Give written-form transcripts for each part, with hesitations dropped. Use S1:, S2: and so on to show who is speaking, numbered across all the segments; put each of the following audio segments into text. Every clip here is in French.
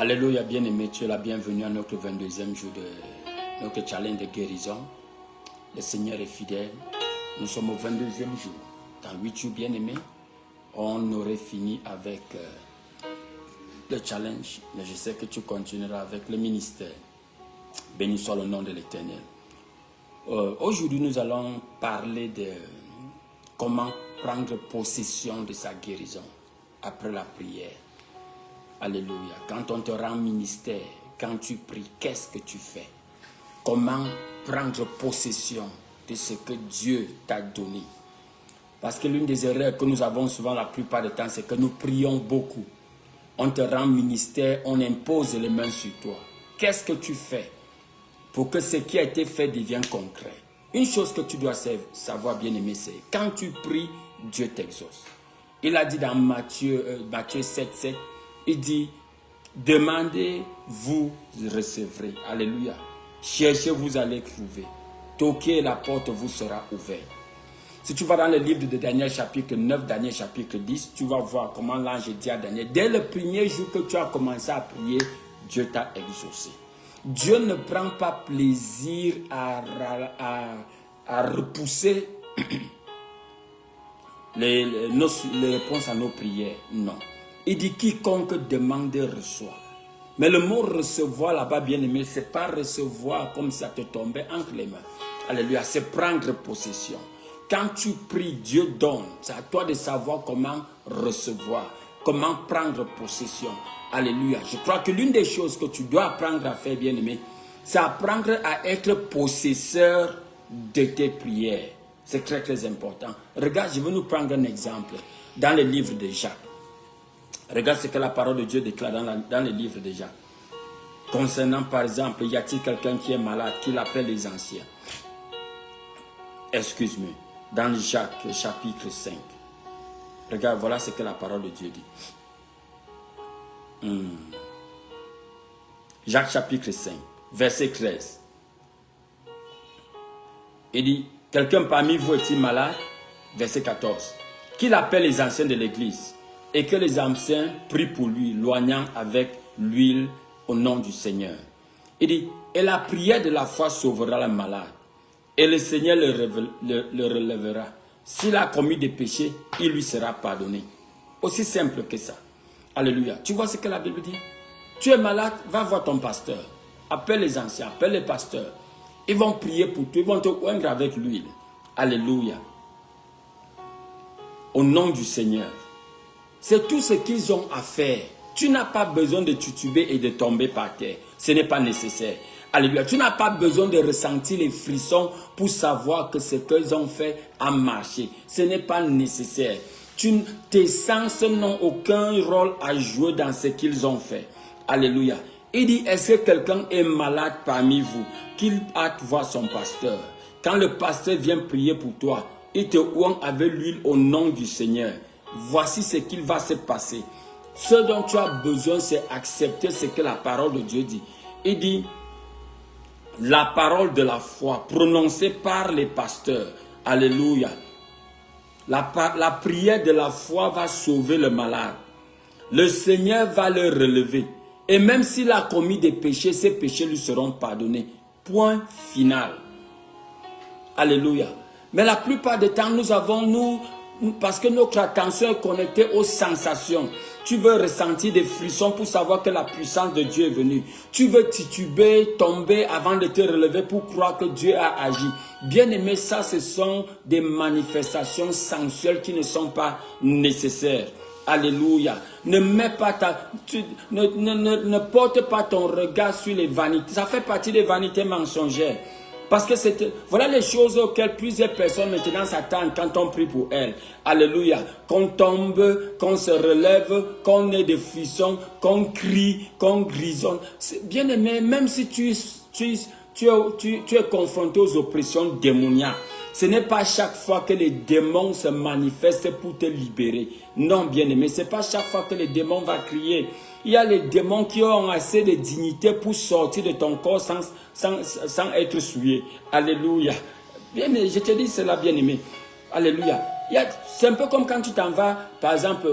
S1: Alléluia, bien-aimé, tu es la bienvenue à notre 22e jour de notre challenge de guérison. Le Seigneur est fidèle. Nous sommes au 22e jour. Dans 8 jours, bien-aimé, on aurait fini avec le challenge. Mais je sais que tu continueras avec le ministère. Béni soit le nom de l'Éternel. Aujourd'hui, nous allons parler de comment prendre possession de sa guérison après la prière. Alléluia. Quand on te rend ministère, quand tu pries, qu'est-ce que tu fais? Comment prendre possession de ce que Dieu t'a donné? Parce que l'une des erreurs que nous avons souvent la plupart du temps, c'est que nous prions beaucoup. On te rend ministère, on impose les mains sur toi. Qu'est-ce que tu fais pour que ce qui a été fait devienne concret? Une chose que tu dois savoir, bien-aimé, c'est quand tu pries, Dieu t'exauce. Il a dit dans Matthieu 7,7, il dit, demandez, vous recevrez. Alléluia. Cherchez, vous allez trouver. Toquez, la porte vous sera ouverte. Si tu vas dans le livre de Daniel chapitre 9, Daniel chapitre 10, tu vas voir comment l'ange dit à Daniel, dès le premier jour que tu as commencé à prier, Dieu t'a exaucé. Dieu ne prend pas plaisir à repousser les réponses à nos prières. Non. Il dit quiconque demande reçoit. Mais le mot recevoir là-bas, bien aimé, c'est pas recevoir comme ça te tombait entre les mains. Alléluia, c'est prendre possession. Quand tu pries, Dieu donne. C'est à toi de savoir comment recevoir, comment prendre possession. Alléluia. Je crois que l'une des choses que tu dois apprendre à faire, bien aimé, c'est apprendre à être possesseur de tes prières. C'est très très important. Regarde, je vais nous prendre un exemple dans le livre de Jacques. Regarde ce que la parole de Dieu déclare dans le livre de Jacques. Concernant par exemple, y a-t-il quelqu'un qui est malade, qu'il appelle les anciens? Excuse-moi. Dans Jacques chapitre 5. Regarde, voilà ce que la parole de Dieu dit. Jacques chapitre 5, verset 13. Il dit, quelqu'un parmi vous est-il malade? Verset 14. Qu'il appelle les anciens de l'église et que les anciens prient pour lui, loignant avec l'huile au nom du Seigneur. Il dit, et la prière de la foi sauvera le malade, et le Seigneur le relèvera. S'il a commis des péchés, il lui sera pardonné. Aussi simple que ça. Alléluia. Tu vois ce que la Bible dit? Tu es malade, va voir ton pasteur. Appelle les anciens, appelle les pasteurs. Ils vont prier pour toi, ils vont te oindre avec l'huile. Alléluia. Au nom du Seigneur. C'est tout ce qu'ils ont à faire. Tu n'as pas besoin de tituber et de tomber par terre. Ce n'est pas nécessaire. Alléluia. Tu n'as pas besoin de ressentir les frissons pour savoir que ce qu'ils ont fait a marché. Ce n'est pas nécessaire. Tes sens n'ont aucun rôle à jouer dans ce qu'ils ont fait. Alléluia. Il dit, est-ce que quelqu'un est malade parmi vous? Qu'il hâte voir son pasteur. Quand le pasteur vient prier pour toi, il te oint avec l'huile au nom du Seigneur. Voici ce qu'il va se passer. Ce dont tu as besoin, c'est accepter ce que la parole de Dieu dit. Il dit, la parole de la foi prononcée par les pasteurs. Alléluia. La prière de la foi va sauver le malade. Le Seigneur va le relever. Et même s'il a commis des péchés, ces péchés lui seront pardonnés. Point final. Alléluia. Mais la plupart du temps, parce que notre attention est connectée aux sensations. Tu veux ressentir des frissons pour savoir que la puissance de Dieu est venue. Tu veux tituber, tomber avant de te relever pour croire que Dieu a agi. Bien aimé, ça ce sont des manifestations sensuelles qui ne sont pas nécessaires. Alléluia. Ne porte pas ton regard sur les vanités. Ça fait partie des vanités mensongères. Parce que voilà les choses auxquelles plusieurs personnes maintenant s'attendent quand on prie pour elles. Alléluia. Qu'on tombe, qu'on se relève, qu'on ait des frissons, qu'on crie, qu'on grisonne. Bien aimé, même si tu es confronté aux oppressions démoniaques, ce n'est pas chaque fois que les démons se manifestent pour te libérer. Non, bien aimé, ce n'est pas chaque fois que les démons vont crier. Il y a les démons qui ont assez de dignité pour sortir de ton corps sans être souillés. Alléluia. Bien, je te dis cela, bien aimé. Alléluia. C'est un peu comme quand tu t'en vas, par exemple,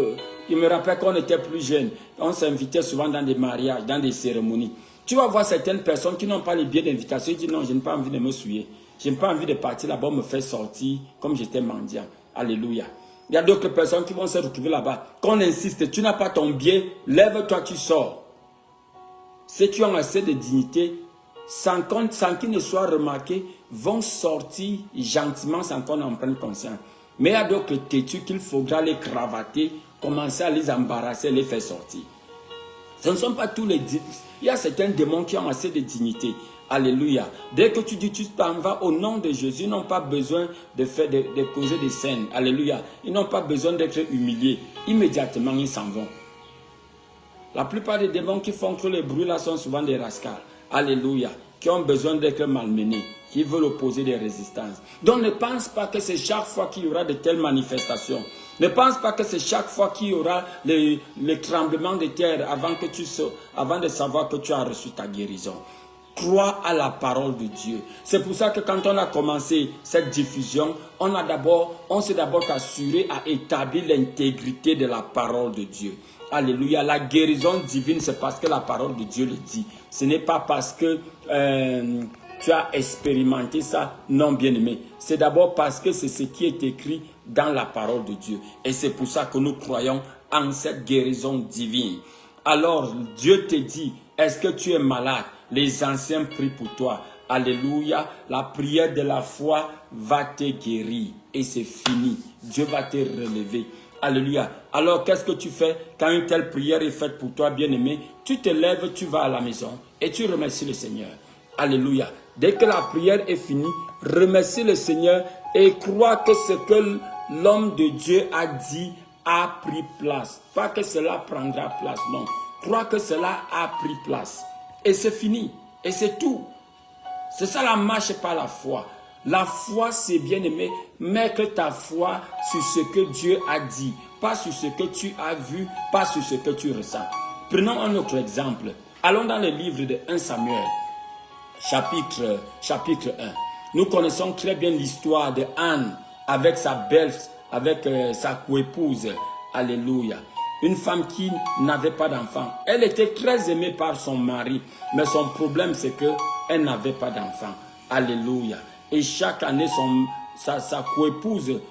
S1: Il me rappelle qu'on était plus jeunes. On s'invitait souvent dans des mariages, dans des cérémonies. Tu vas voir certaines personnes qui n'ont pas les billets d'invitation. Ils disent non, je n'ai pas envie de me souiller. Je n'ai pas envie de partir là-bas, me faire sortir comme j'étais mendiant. Alléluia. Il y a d'autres personnes qui vont se retrouver là-bas. Qu'on insiste, tu n'as pas ton billet, lève-toi, tu sors. Ceux qui ont assez de dignité, sans qu'ils ne soient remarqués, vont sortir gentiment sans qu'on en prenne conscience. Mais il y a d'autres têtus qu'il faudra les cravater, commencer à les embarrasser, les faire sortir. Ce ne sont pas tous les... Il y a certains démons qui ont assez de dignité. Alléluia. Dès que tu dis tu t'en vas au nom de Jésus, ils n'ont pas besoin de causer des scènes. Alléluia. Ils n'ont pas besoin d'être humiliés. Immédiatement, ils s'en vont. La plupart des démons qui font que les bruits là sont souvent des rascals. Alléluia. Qui ont besoin d'être malmenés. Qui veulent opposer des résistances. Donc ne pense pas que c'est chaque fois qu'il y aura de telles manifestations. Ne pense pas que c'est chaque fois qu'il y aura les tremblements de terre avant de savoir que tu as reçu ta guérison. Crois à la parole de Dieu. C'est pour ça que quand on a commencé cette diffusion, on s'est d'abord assuré à établir l'intégrité de la parole de Dieu. Alléluia. La guérison divine, c'est parce que la parole de Dieu le dit. Ce n'est pas parce que tu as expérimenté ça, non bien-aimé. C'est d'abord parce que c'est ce qui est écrit dans la parole de Dieu. Et c'est pour ça que nous croyons en cette guérison divine. Alors, Dieu te dit, est-ce que tu es malade? Les anciens prient pour toi. Alléluia. La prière de la foi va te guérir. Et c'est fini. Dieu va te relever. Alléluia. Alors, qu'est-ce que tu fais quand une telle prière est faite pour toi, bien-aimé? Tu te lèves, tu vas à la maison et tu remercies le Seigneur. Alléluia. Dès que la prière est finie, remercie le Seigneur et crois que ce que l'homme de Dieu a dit a pris place. Pas que cela prendra place, non. Crois que cela a pris place. Et c'est fini. Et c'est tout. C'est ça la marche par la foi. La foi, c'est bien aimé, mettre ta foi sur ce que Dieu a dit. Pas sur ce que tu as vu, pas sur ce que tu ressens. Prenons un autre exemple. Allons dans le livre de 1 Samuel, chapitre 1. Nous connaissons très bien l'histoire de Anne avec sa belle, avec sa coépouse. Alléluia. Une femme qui n'avait pas d'enfant. Elle était très aimée par son mari. Mais son problème, c'est qu'elle n'avait pas d'enfant. Alléluia. Et chaque année, sa coépouse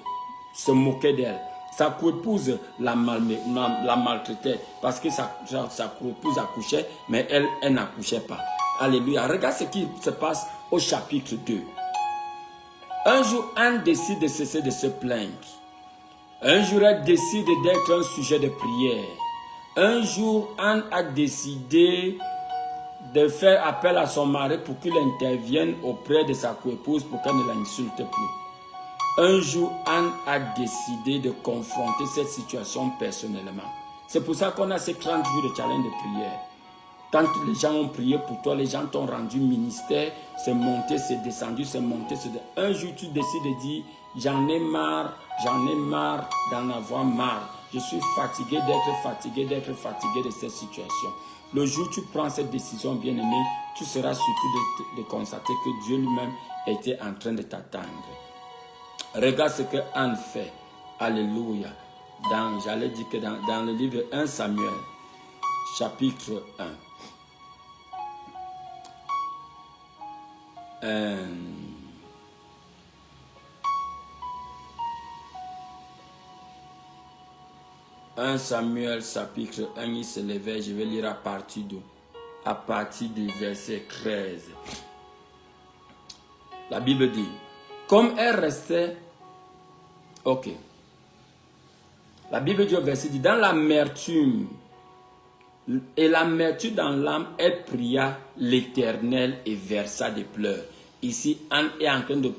S1: se moquait d'elle. Sa coépouse la maltraitait. Parce que sa coépouse accouchait, mais elle n'accouchait pas. Alléluia. Regarde ce qui se passe au chapitre 2. Un jour, Anne décide de cesser de se plaindre. Un jour, elle décide d'être un sujet de prière. Un jour, Anne a décidé de faire appel à son mari pour qu'il intervienne auprès de sa coépouse pour qu'elle ne l'insulte plus. Un jour, Anne a décidé de confronter cette situation personnellement. C'est pour ça qu'on a ces 30 jours de challenge de prière. Quand les gens ont prié pour toi, les gens t'ont rendu ministère, c'est monté, c'est descendu, c'est monté, c'est descendu. Un jour, tu décides de dire, j'en ai marre d'en avoir marre. Je suis fatigué de cette situation. Le jour où tu prends cette décision, bien-aimé, tu seras surtout de constater que Dieu lui-même était en train de t'attendre. Regarde ce que Anne fait. Alléluia. J'allais dire que dans le livre 1 Samuel, chapitre 1. 1 Samuel chapitre 1, il se levait, je vais lire à partir du verset 13. La Bible dit, comme elle restait, ok. La Bible dit au verset dit, dans l'amertume et l'amertume dans l'âme, elle pria l'Éternel et versa des pleurs. Ici, Anne est en train de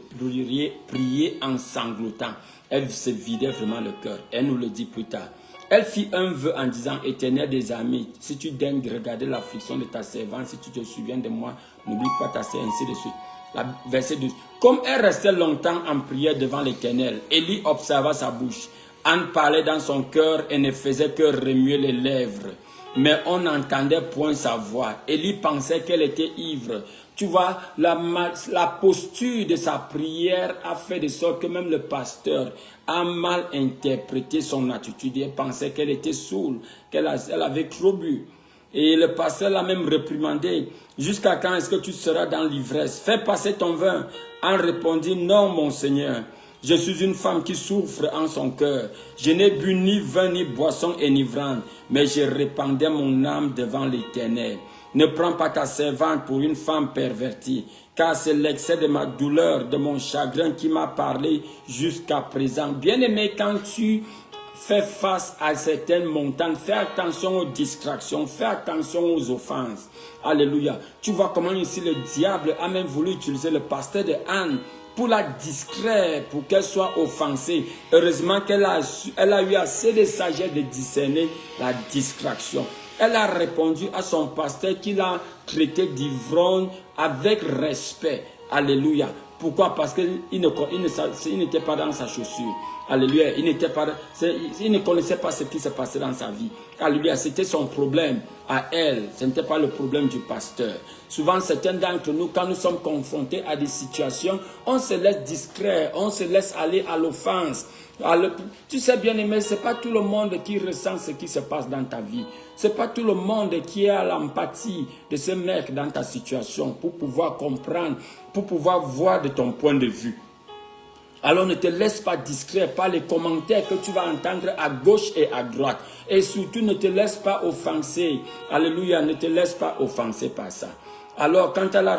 S1: prier en sanglotant. Elle se vidait vraiment le cœur. Elle nous le dit plus tard. Elle fit un vœu en disant, Éternel des amis, si tu daignes regarder l'affliction de ta servante, si tu te souviens de moi, n'oublie pas ta sœur, ainsi de suite. Verset 12. Comme elle restait longtemps en prière devant l'Éternel, Élie observa sa bouche. Anne parlait dans son cœur et ne faisait que remuer les lèvres. mais on n'entendait point sa voix. Élie pensait qu'elle était ivre. Tu vois, la posture de sa prière a fait de sorte que même le pasteur a mal interprété son attitude. Il pensait qu'elle était saoule, qu'elle avait trop bu. Et le pasteur l'a même réprimandé. Jusqu'à quand est-ce que tu seras dans l'ivresse? Fais passer ton vin. En répondit, non, mon Seigneur. Je suis une femme qui souffre en son cœur. Je n'ai bu ni vin, ni boisson enivrante, mais je répandais mon âme devant l'Éternel. Ne prends pas ta servante pour une femme pervertie, car c'est l'excès de ma douleur, de mon chagrin qui m'a parlé jusqu'à présent. Bien-aimé, quand tu fais face à certaines montagnes, fais attention aux distractions, fais attention aux offenses. Alléluia. Tu vois comment ici le diable a même voulu utiliser le pasteur de Anne pour la distraire, pour qu'elle soit offensée. Heureusement qu'elle a eu assez de sagesse de discerner la distraction. Elle a répondu à son pasteur qui l'a traité d'ivrogne avec respect. Alléluia. Pourquoi? Parce qu'il n'était pas dans sa chaussure. Alléluia. Il ne connaissait pas ce qui se passait dans sa vie. Alléluia. C'était son problème à elle. Ce n'était pas le problème du pasteur. Souvent, certains d'entre nous, quand nous sommes confrontés à des situations, on se laisse distraire, on se laisse aller à l'offense. Tu sais, bien aimé, ce n'est pas tout le monde qui ressent ce qui se passe dans ta vie. Ce n'est pas tout le monde qui a l'empathie de se mettre dans ta situation pour pouvoir comprendre, pour pouvoir voir de ton point de vue. Alors ne te laisse pas distraire par les commentaires que tu vas entendre à gauche et à droite. Et surtout ne te laisse pas offenser. Alléluia, ne te laisse pas offenser par ça. Alors quand elle a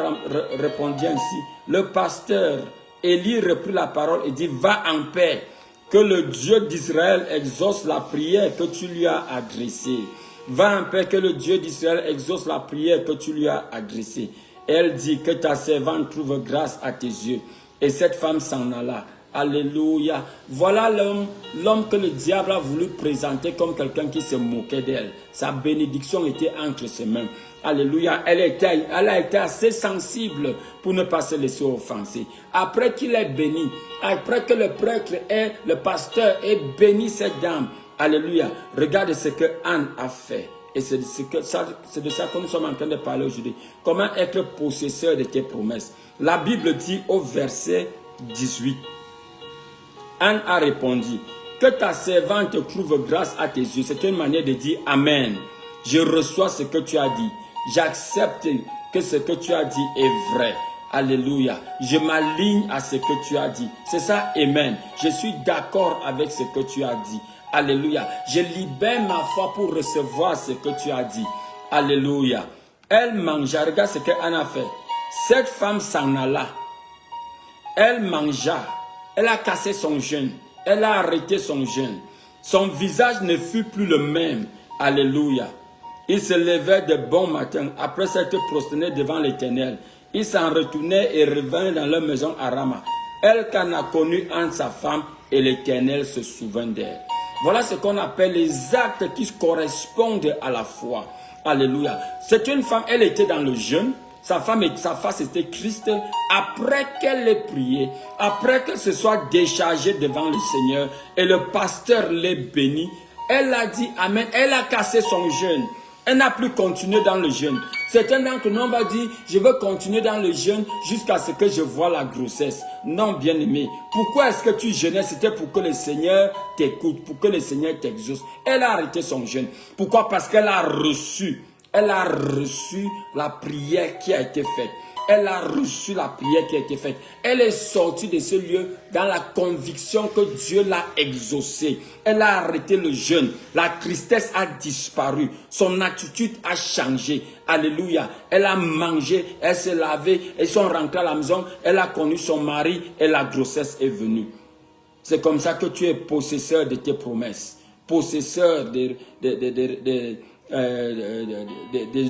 S1: répondu ainsi, le pasteur Élie reprit la parole et dit, va en paix, que le Dieu d'Israël exauce la prière que tu lui as adressée. Va en paix, que le Dieu d'Israël exauce la prière que tu lui as adressée. Elle dit, que ta servante trouve grâce à tes yeux. Et cette femme s'en alla. Alléluia. Voilà l'homme que le diable a voulu présenter comme quelqu'un qui se moquait d'elle. Sa bénédiction était entre ses mains. Alléluia. Elle a été assez sensible pour ne pas se laisser offenser. Après qu'il ait béni, après que le prêtre et le pasteur aient béni cette dame, alléluia, regarde ce que Anne a fait. Et c'est de ça que nous sommes en train de parler aujourd'hui. Comment être possesseur de tes promesses. La Bible dit au verset 18. Anne a répondu, que ta servante trouve grâce à tes yeux. C'est une manière de dire Amen. Je reçois ce que tu as dit. J'accepte que ce que tu as dit est vrai. Alléluia. Je m'aligne à ce que tu as dit. C'est ça, Amen. Je suis d'accord avec ce que tu as dit. Alléluia. Je libère ma foi pour recevoir ce que tu as dit. Alléluia. Elle mangea. Regarde ce qu'Anne a fait. Cette femme s'en alla. Elle mangea. Elle a cassé son jeûne. Elle a arrêté son jeûne. Son visage ne fut plus le même. Alléluia. Il se levait de bon matin après s'être prosterné devant l'Éternel. Il s'en retournait et revint dans leur maison à Rama. Elle qu'en a connu entre sa femme et l'Éternel se souvint d'elle. Voilà ce qu'on appelle les actes qui correspondent à la foi. Alléluia. C'est une femme, elle était dans le jeûne. Sa face était triste. Après qu'elle ait prié, après qu'elle se soit déchargée devant le Seigneur et le pasteur l'ait béni, elle a dit Amen. Elle a cassé son jeûne. Elle n'a plus continué dans le jeûne. Certains d'entre nous vont dire, je veux continuer dans le jeûne jusqu'à ce que je voie la grossesse. Non, bien-aimé. Pourquoi est-ce que tu jeûnais? C'était pour que le Seigneur t'écoute, pour que le Seigneur t'exauce. Elle a arrêté son jeûne. Pourquoi? Parce qu'elle a reçu. Elle a reçu la prière qui a été faite. Elle a reçu la prière qui a été faite. Elle est sortie de ce lieu dans la conviction que Dieu l'a exaucée. Elle a arrêté le jeûne. La tristesse a disparu. Son attitude a changé. Alléluia. Elle a mangé, elle s'est lavée, ils sont rentrés à la maison. Elle a connu son mari et la grossesse est venue. C'est comme ça que tu es possesseur de tes promesses. Possesseur de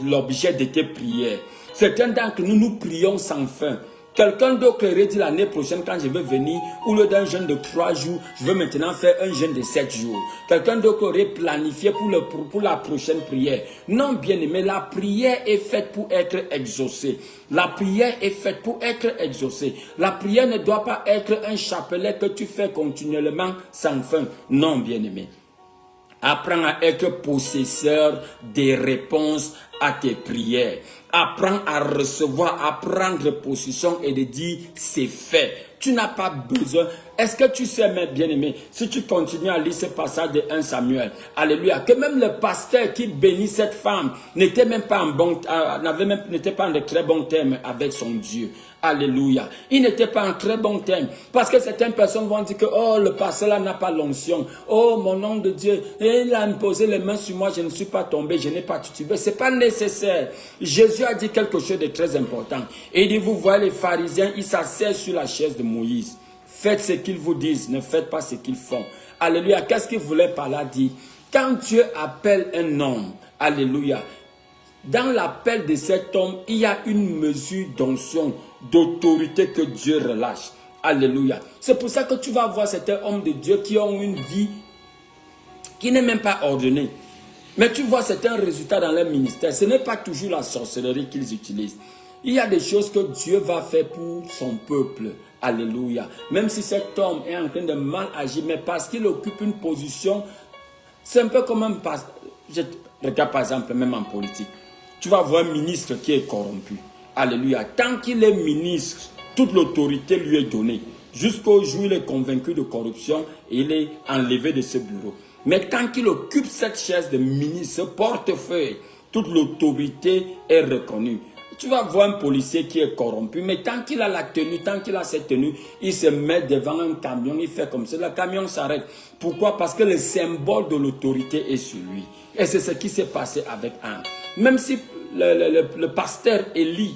S1: l'objet de tes prières. Certains d'entre nous, nous prions sans fin. Quelqu'un d'autre aurait dit l'année prochaine, quand je vais venir, au lieu d'un jeûne de 3 jours, je vais maintenant faire un jeûne de 7 jours. Quelqu'un d'autre aurait planifié pour la prochaine prière. Non, bien-aimé, la prière est faite pour être exaucée. La prière est faite pour être exaucée. La prière ne doit pas être un chapelet que tu fais continuellement sans fin. Non, bien-aimé. Apprends à être possesseur des réponses à tes prières. Apprends à recevoir, à prendre possession et de dire c'est fait. Tu n'as pas besoin. Est-ce que tu sais, mes bien-aimés, si tu continues à lire ce passage de 1 Samuel, alléluia, que même le pasteur qui bénit cette femme n'était même pas n'était pas en de très bons termes avec son Dieu. Alléluia. Il n'était pas en très bon terme. Parce que certaines personnes vont dire que, oh, le pasteur là n'a pas l'onction. Oh, mon nom de Dieu, il a imposé les mains sur moi, je ne suis pas tombé, je n'ai pas titubé. Ce n'est pas nécessaire. Jésus a dit quelque chose de très important. Et il dit, vous voyez les pharisiens, ils s'asseyent sur la chaise de Moïse. Faites ce qu'ils vous disent, ne faites pas ce qu'ils font. Alléluia. Qu'est-ce qu'il voulait par là dire? Quand Dieu appelle un homme, alléluia, dans l'appel de cet homme, il y a une mesure d'onction, d'autorité que Dieu relâche. Alléluia. C'est pour ça que tu vas voir certains hommes de Dieu qui ont une vie qui n'est même pas ordonnée. Mais tu vois certains résultats dans leur ministère. Ce n'est pas toujours la sorcellerie qu'ils utilisent. Il y a des choses que Dieu va faire pour son peuple. Alléluia. Même si cet homme est en train de mal agir, mais parce qu'il occupe une position, c'est un peu comme un pasteur. Je regarde par exemple même en politique. Tu vas voir un ministre qui est corrompu. Alléluia. Tant qu'il est ministre, toute l'autorité lui est donnée. Jusqu'au jour où il est convaincu de corruption et il est enlevé de ce bureau. Mais tant qu'il occupe cette chaise de ministre, ce portefeuille, toute l'autorité est reconnue. Tu vas voir un policier qui est corrompu, mais tant qu'il a la tenue, tant qu'il a cette tenue, il se met devant un camion, il fait comme ça, le camion s'arrête. Pourquoi? Parce que le symbole de l'autorité est sur lui. Et c'est ce qui s'est passé avec Anne. Même si le pasteur Élie,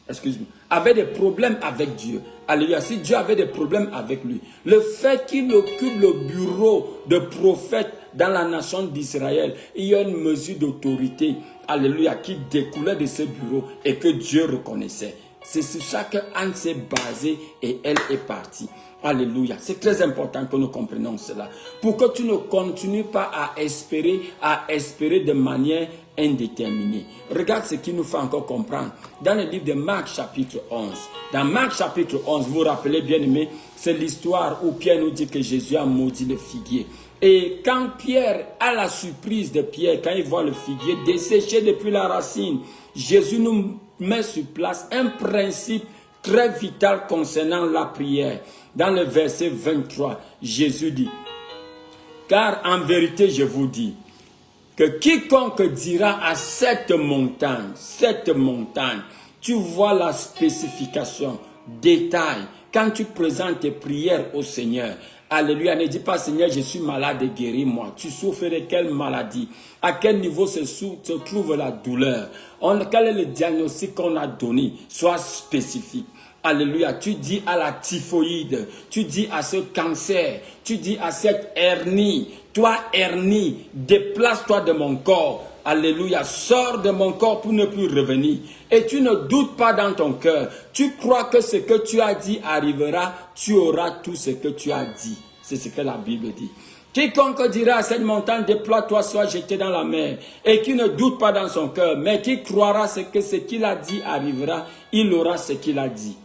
S1: excuse-moi, avait des problèmes avec Dieu. Alléluia. Si Dieu avait des problèmes avec lui, le fait qu'il occupe le bureau de prophète dans la nation d'Israël, il y a une mesure d'autorité, alléluia, qui découlait de ce bureau et que Dieu reconnaissait. C'est sur ça que Anne s'est basée et elle est partie. Alléluia. C'est très important que nous comprenions cela. Pour que tu ne continues pas à espérer de manière indéterminée. Regarde ce qui nous fait encore comprendre. Dans le livre de Marc chapitre 11. Dans Marc chapitre 11, vous vous rappelez bien aimé, c'est l'histoire où Pierre nous dit que Jésus a maudit le figuier. Et quand Pierre a la surprise de Pierre, quand il voit le figuier desséché depuis la racine, Jésus nous met sur place un principe très vital concernant la prière. Dans le verset 23, Jésus dit, car en vérité je vous dis, que quiconque dira à cette montagne, tu vois la spécification, détail, quand tu présentes tes prières au Seigneur, alléluia, ne dis pas Seigneur je suis malade et guéris-moi, tu souffres de quelle maladie, à quel niveau se trouve la douleur, quel est le diagnostic qu'on a donné, sois spécifique. Alléluia, tu dis à la typhoïde, tu dis à ce cancer, tu dis à cette hernie, toi hernie, déplace-toi de mon corps. Alléluia, sors de mon corps pour ne plus revenir. Et tu ne doutes pas dans ton cœur. Tu crois que ce que tu as dit arrivera, tu auras tout ce que tu as dit. C'est ce que la Bible dit. Quiconque dira à cette montagne, déploie-toi, sois jeté dans la mer, et qui ne doute pas dans son cœur, mais qui croira que ce qu'il a dit arrivera, il aura ce qu'il a dit.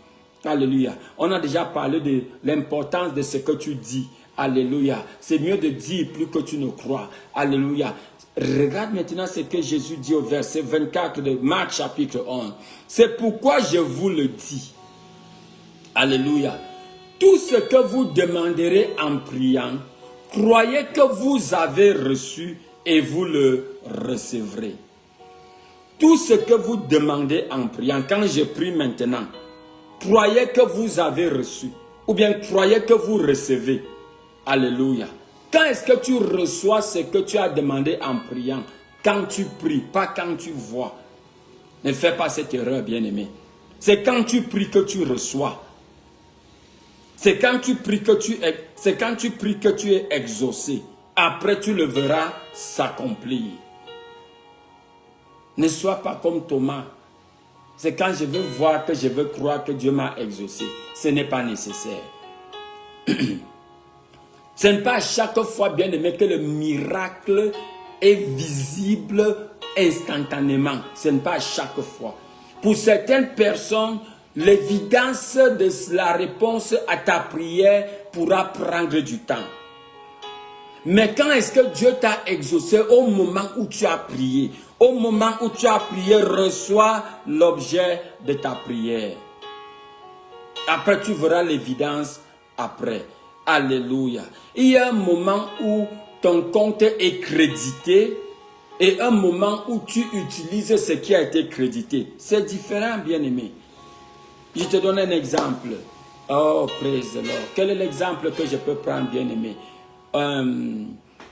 S1: Alléluia. On a déjà parlé de l'importance de ce que tu dis. Alléluia. C'est mieux de dire plus que tu ne crois. Alléluia. Regarde maintenant ce que Jésus dit au verset 24 de Marc chapitre 11. C'est pourquoi je vous le dis. Alléluia. Tout ce que vous demanderez en priant, croyez que vous avez reçu et vous le recevrez. Tout ce que vous demandez en priant, quand je prie maintenant, croyez que vous avez reçu, ou bien croyez que vous recevez. Alléluia. Quand est-ce que tu reçois ce que tu as demandé en priant? Quand tu pries, pas quand tu vois. Ne fais pas cette erreur, bien-aimé. C'est quand tu pries que tu reçois. C'est quand tu pries que tu es exaucé. Après, tu le verras s'accomplir. Ne sois pas comme Thomas. C'est quand je veux voir que je veux croire que Dieu m'a exaucé. Ce n'est pas nécessaire. Ce n'est pas à chaque fois, bien aimé, que le miracle est visible instantanément. Ce n'est pas à chaque fois. Pour certaines personnes, l'évidence de la réponse à ta prière pourra prendre du temps. Mais quand est-ce que Dieu t'a exaucé? Au moment où tu as prié. Au moment où tu as prié, reçois l'objet de ta prière. Après, tu verras l'évidence après. Alléluia. Il y a un moment où ton compte est crédité et un moment où tu utilises ce qui a été crédité. C'est différent, bien-aimé. Je te donne un exemple. Oh, praise the Lord. Quel est l'exemple que je peux prendre, bien-aimé?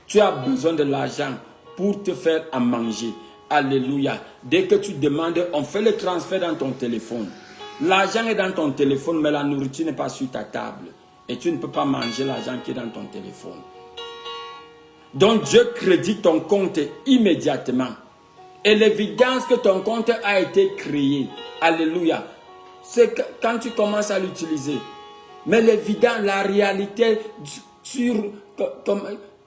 S1: Tu as besoin de l'argent pour te faire à manger. Alléluia. Dès que tu demandes, on fait le transfert dans ton téléphone. L'argent est dans ton téléphone, mais la nourriture n'est pas sur ta table. Et tu ne peux pas manger l'argent qui est dans ton téléphone. Donc Dieu crédite ton compte immédiatement. Et l'évidence que ton compte a été créé, alléluia, c'est quand tu commences à l'utiliser. Mais l'évidence, la réalité sur,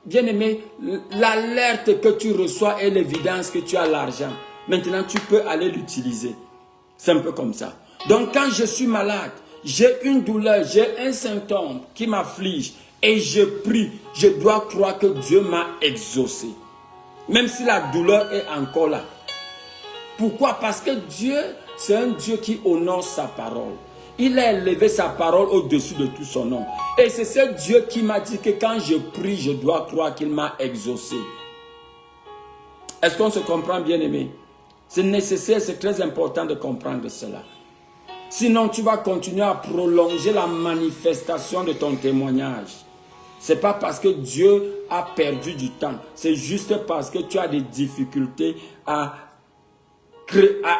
S1: bien aimé, l'alerte que tu reçois est l'évidence que tu as l'argent. Maintenant, tu peux aller l'utiliser. C'est un peu comme ça. Donc, quand je suis malade, j'ai une douleur, j'ai un symptôme qui m'afflige et je prie, je dois croire que Dieu m'a exaucé. Même si la douleur est encore là. Pourquoi? Parce que Dieu, c'est un Dieu qui honore sa parole. Il a élevé sa parole au-dessus de tout son nom. Et c'est ce Dieu qui m'a dit que quand je prie, je dois croire qu'il m'a exaucé. Est-ce qu'on se comprend, bien aimé? C'est nécessaire, c'est très important de comprendre cela. Sinon, tu vas continuer à prolonger la manifestation de ton témoignage. Ce n'est pas parce que Dieu a perdu du temps. C'est juste parce que tu as des difficultés à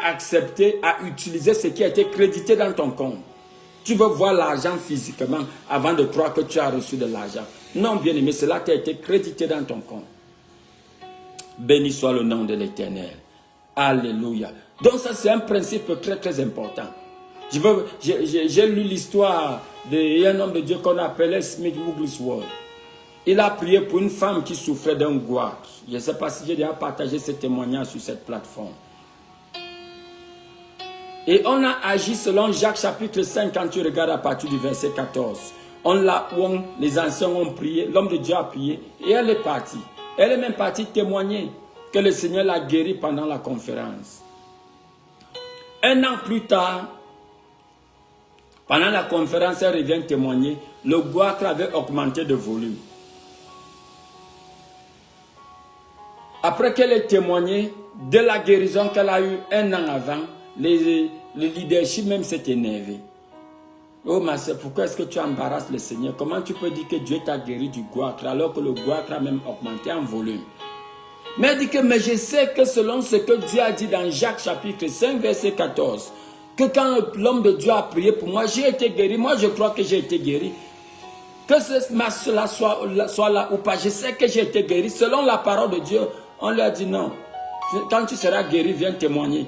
S1: accepter, à utiliser ce qui a été crédité dans ton compte. Tu veux voir l'argent physiquement avant de croire que tu as reçu de l'argent. Non, bien aimé, cela t'a été crédité dans ton compte. Béni soit le nom de l'Éternel. Alléluia. Donc ça, c'est un principe très très important. J'ai lu l'histoire d'un homme de Dieu qu'on appelait Smith Wigglesworth. Il a prié pour une femme qui souffrait d'un goitre. Je ne sais pas si j'ai déjà partagé ce témoignage sur cette plateforme. Et on a agi selon Jacques chapitre 5 quand tu regardes à partir du verset 14. Les anciens ont prié, l'homme de Dieu a prié et elle est partie. Elle est même partie témoigner que le Seigneur l'a guérie pendant la conférence. Un an plus tard, pendant la conférence, elle revient témoigner. Le goitre avait augmenté de volume. Après qu'elle ait témoigné de la guérison qu'elle a eue un an avant, le leadership même s'est énervé. Oh ma soeur, pourquoi est-ce que tu embarrasses le Seigneur? Comment tu peux dire que Dieu t'a guéri du goitre alors que le goitre a même augmenté en volume? Mais elle dit que mais je sais que selon ce que Dieu a dit dans Jacques chapitre 5 verset 14, que quand l'homme de Dieu a prié pour moi, j'ai été guéri. Moi, je crois que j'ai été guéri. Que cela soit là ou pas, je sais que j'ai été guéri. Selon la parole de Dieu, on lui a dit non. Quand tu seras guéri, viens témoigner.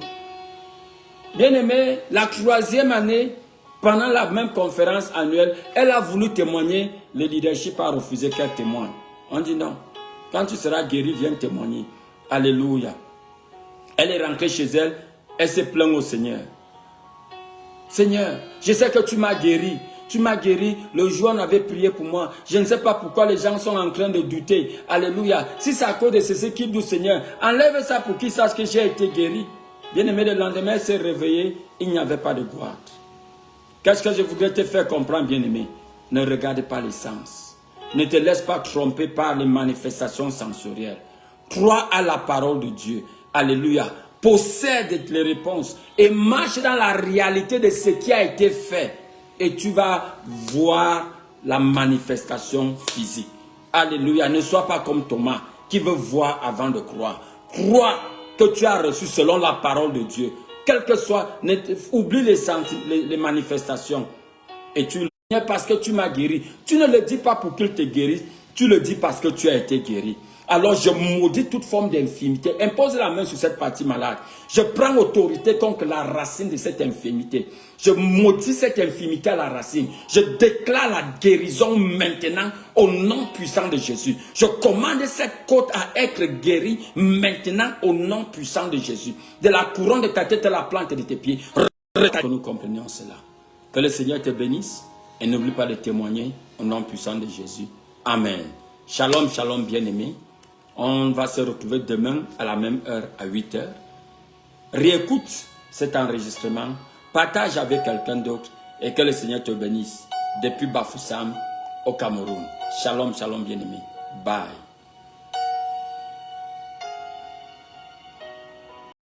S1: Bien aimé, la 3e année, pendant la même conférence annuelle, elle a voulu témoigner. Le leadership a refusé qu'elle témoigne. On dit non. Quand tu seras guéri, viens témoigner. Alléluia. Elle est rentrée chez elle. Elle s'est plainte au Seigneur. Seigneur, je sais que tu m'as guéri. Tu m'as guéri. Le jour où on avait prié pour moi. Je ne sais pas pourquoi les gens sont en train de douter. Alléluia. Si c'est à cause de ceci qui doutent, Seigneur, enlève ça pour qu'ils sachent que j'ai été guéri. Bien aimé, le lendemain, elle s'est réveillée. Il n'y avait pas de goitre. Qu'est-ce que je voudrais te faire comprendre, bien aimé? Ne regarde pas les sens. Ne te laisse pas tromper par les manifestations sensorielles. Crois à la parole de Dieu. Alléluia. Possède les réponses et marche dans la réalité de ce qui a été fait. Et tu vas voir la manifestation physique. Alléluia. Ne sois pas comme Thomas qui veut voir avant de croire. Crois que tu as reçu selon la parole de Dieu. Quel que soit, oublie les manifestations. Et tu le dis parce que tu m'as guéri. Tu ne le dis pas pour qu'il te guérisse. Tu le dis parce que tu as été guéri. Alors je maudis toute forme d'infirmité. Impose la main sur cette partie malade. Je prends autorité contre la racine de cette infirmité. Je maudis cette infirmité à la racine. Je déclare la guérison maintenant au nom puissant de Jésus. Je commande cette côte à être guérie maintenant au nom puissant de Jésus. De la couronne de ta tête à la plante de tes pieds. Que nous comprenions cela. Que le Seigneur te bénisse et n'oublie pas de témoigner au nom puissant de Jésus. Amen. Shalom, shalom, bien-aimés. On va se retrouver demain à la même heure, à 8 heures. Réécoute cet enregistrement, partage avec quelqu'un d'autre et que le Seigneur te bénisse depuis Bafoussam au Cameroun. Shalom, shalom, bien-aimés. Bye.